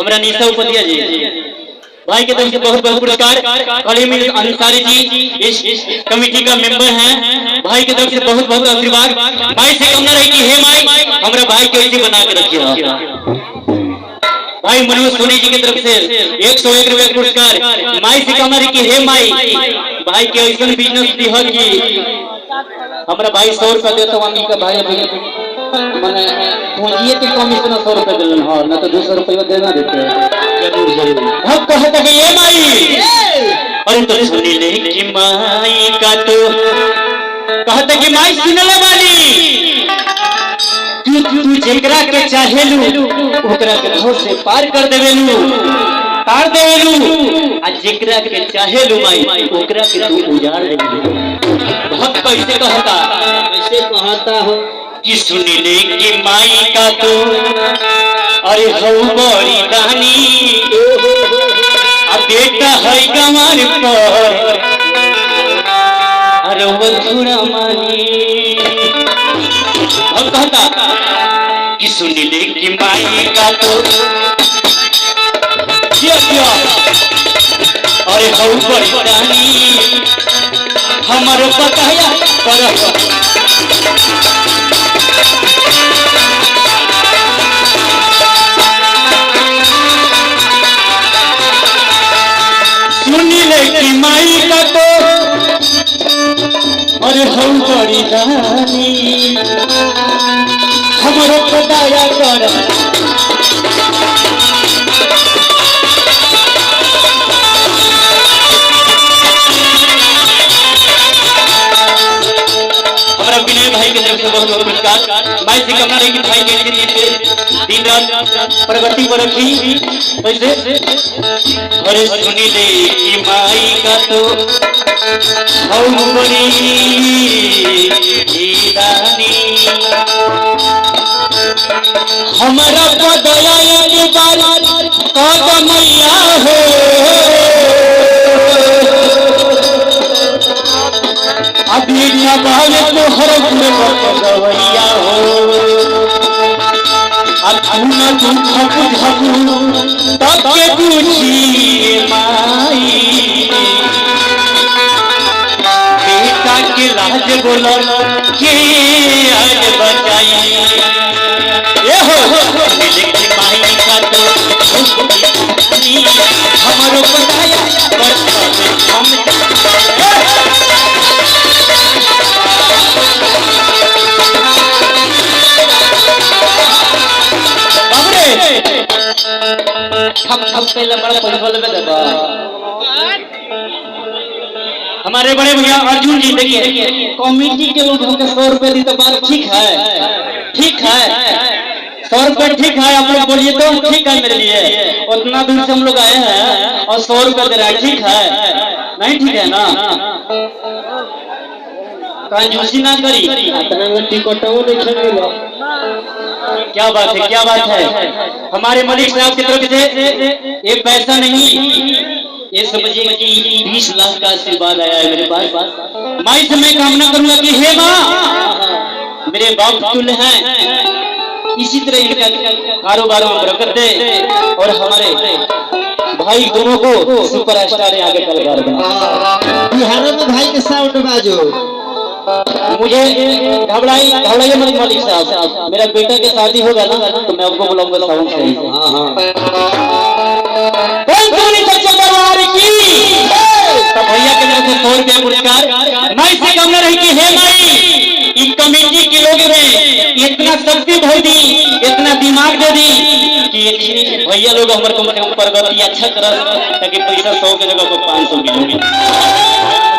हमरा निशा उपदिया जी भाई के तरफ से बहुत बहुत पुरस्कार। कलीम अंसारी जी इस कमेटी का मेंबर हैं, भाई के तरफ से बहुत बहुत आशीर्वाद। भाई से कम ना रही कि हे माई हमरा भाई को ऐसे बना के रखिए। भाई मनोज सोनी जी की तरफ से 101 रुपए पुरस्कार। माई से कम ना रही कि हे माई भाई के ऐसा बिजनेस दी हो कि हमरा भाई 100 रुपया देता हूँ का भाई माने पूंजी के कमीशन 100 रुपया दिलन हो ना तो 200 रुपया देना देते जरूर जरूर। हम कहते कि ये माई और तो सुनी ले कि माई का तो कहते कि माई सुन ले वाली तू जेकरा के चाहेलू ओकरा के घर से पार कर देवेलू तार देवेलू आ जेकरा के चाहेलू माई ओकरा के तू उजाड़ देवेलू। बहुत कैसे कहता हो कि सुनी ले कि माई का तो अरे हौ बड़ी दानी अब बेटा है गंवार पर अरे वो थोड़ा मानी। अब कहता कि सुनी ले कि माई का तो अरे हौ बड़ी दानी हमारे बताया कर माई का तो अरे हम बड़ी रानी हमारे बताया कर हमारा विनय भाई की तरफ से बहुत बहुत पुरस्कार। माई से कमना रही कि भाई के दिन रात प्रगति पर रखी वैसे। अरे सुनी ले कि माई का तो हम बड़ी दानी हमारा पदया के बार कदमैया हो अभी नबाल तो हर गवैया हो अधुना तुम झपू तब के पूछी माई बेटा के लाज बोलो के आज बचाई ये हो मिले की माई का तो हमारो बताया हम पहले बड़ा पैसा लेवे देबा। हमारे बड़े भैया अर्जुन जी देखिए कमेटी के लोग हमको 100 रुपए दी तो बात ठीक है 100 रुपए ठीक है। आप लोग बोलिए तो ठीक है मेरे लिए उतना दूर से हम लोग आए हैं और 100 रुपए दे रहा है ठीक है नहीं ठीक है ना कंजूसी ना करी इतना में टिकटो नहीं मिला। क्या बात है हमारे मलिक साहब की तरफ से ये पैसा नहीं ये समझिए कि 20 लाख का आशीर्वाद आया है मेरे पास। माई से मैं कामना करूंगा कि हे माँ मेरे बाप तुल्य हैं इसी तरह इनका कारोबार में बरकत दे और हमारे भाई दोनों को सुपरस्टार आगे कलाकार बना। बिहार में भाई के साउंड बाजो मुझे घबराइए मत मलिक साहब मेरा बेटा की शादी होगा ना तो मैं आपको बुलाऊंगा साउंड से। तब भैया के तरफ से 100 रुपया पुरस्कार। माई से कम न रही कि हे माई इस कमेटी के लोग में इतना शक्ति भर दी इतना दिमाग दे दी कि भैया लोग हमारे को प्रगति अच्छा कर ताकि पैसा 100 के जगह को 500 मिलेगी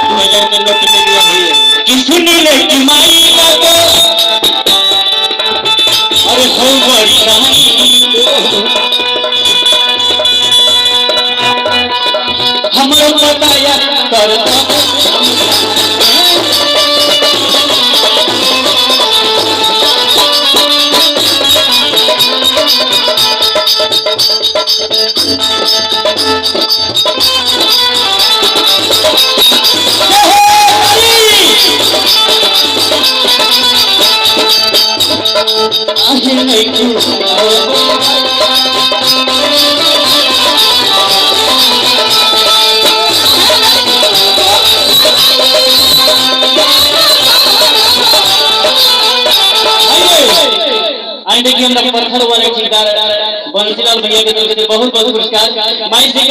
2000 के नोट ले लिया भैया कि सुनी ले कि माई का तो अरे हो बड़ी रानी हमरो बताया करता माई देखिए हमरा पत्थर वाले ठेकेदार बंसीलाल भैया के तरफ से बहुत बहुत पुरस्कार। माई से